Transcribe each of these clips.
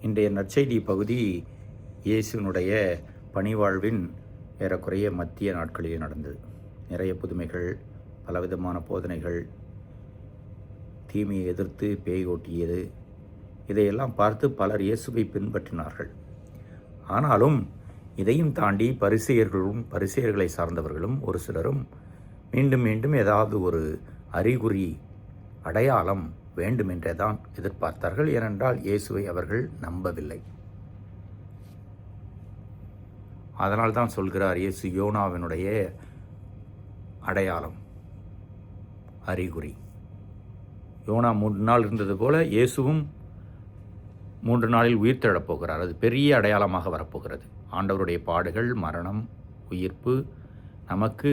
இன்றைய நற்செய்தி பகுதி இயேசுனுடைய பணிவாழ்வின் ஏறக்குறைய மத்திய நாட்களிலே நடந்தது. நிறைய புதுமைகள், பலவிதமான போதனைகள், தீமையை எதிர்த்து பேய் ஓட்டியது, இதையெல்லாம் பார்த்து பலர் இயேசுவை பின்பற்றினார்கள். ஆனாலும் இதையும் தாண்டி பரிசேயர்களை சார்ந்தவர்களும் ஒரு சிலரும் மீண்டும் மீண்டும் ஏதாவது ஒரு அறிகுறி, அடையாளம் வேண்டுமென்றே தான் எதிர்பார்த்தார்கள். ஏனென்றால் இயேசுவை அவர்கள் நம்பவில்லை. அதனால் தான் சொல்கிறார் இயேசு யோனாவினுடைய அடையாளம், அறிகுறி. யோனா 3 நாள் இருந்தது போல இயேசுவும் 3 நாளில் உயிர் தெழப் போகிறார். அது பெரிய அடையாளமாக வரப்போகிறது. ஆண்டவருடைய பாடுகள், மரணம், உயிர்ப்பு நமக்கு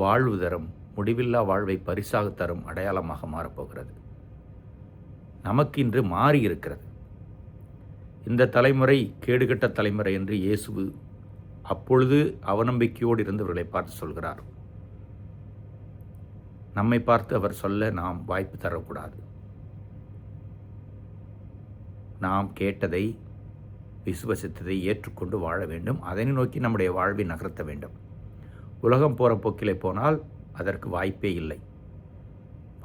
வாழ்வு தரும், முடிவில்லா வாழ்வை பரிசாக தரும் அடையாளமாக மாறப்போகிறது. நமக்கு இன்று மாறி இருக்கிறது. இந்த தலைமுறை கேடுகட்ட தலைமுறை என்று இயேசு அப்பொழுது அவநம்பிக்கையோடு இருந்தவர்களை பார்த்து சொல்கிறார். நம்மை பார்த்து அவர் சொல்ல நாம் வாய்ப்பு தரக்கூடாது. நாம் கேட்டதை, விசுவசித்ததை ஏற்றுக்கொண்டு வாழ வேண்டும். அதனை நோக்கி நம்முடைய வாழ்வை நகர்த்த வேண்டும். உலகம் போகிற போக்கிலே போனால் அதற்கு வாய்ப்பே இல்லை.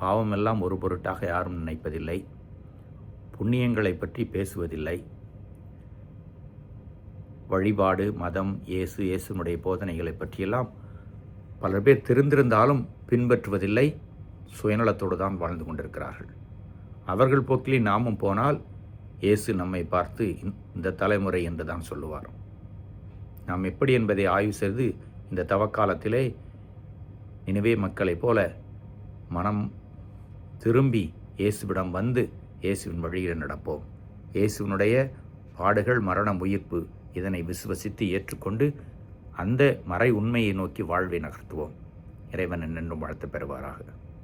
பாவமெல்லாம் ஒரு பொருட்டாக யாரும் நினைப்பதில்லை. புண்ணியங்களை பற்றி பேசுவதில்லை. வழிபாடு, மதம், இயேசுனுடைய போதனைகளை பற்றியெல்லாம் பல பேர் தெரிந்திருந்தாலும் பின்பற்றுவதில்லை. சுயநலத்தோடு தான் வாழ்ந்து கொண்டிருக்கிறார்கள். அவர்கள் போக்கிலே நாமும் போனால் இயேசு நம்மை பார்த்து இந்த தலைமுறை என்று தான் சொல்லுவார். நாம் எப்படி என்பதை ஆய்வு செய்து இந்த தவக்காலத்திலே நினைவே மக்களைப் போல மனம் திரும்பி இயேசுவிடம் வந்து இயேசுவின் வழியில் நடப்போம். இயேசுவினுடைய பாடுகள், மரணம், உயிர்ப்பு இதனை விசுவசித்து ஏற்றுக்கொண்டு அந்த மறை உண்மையை நோக்கி வாழ்வை நகர்த்துவோம். இறைவன் என்றும் வாழ்த்து பெறுவாராக.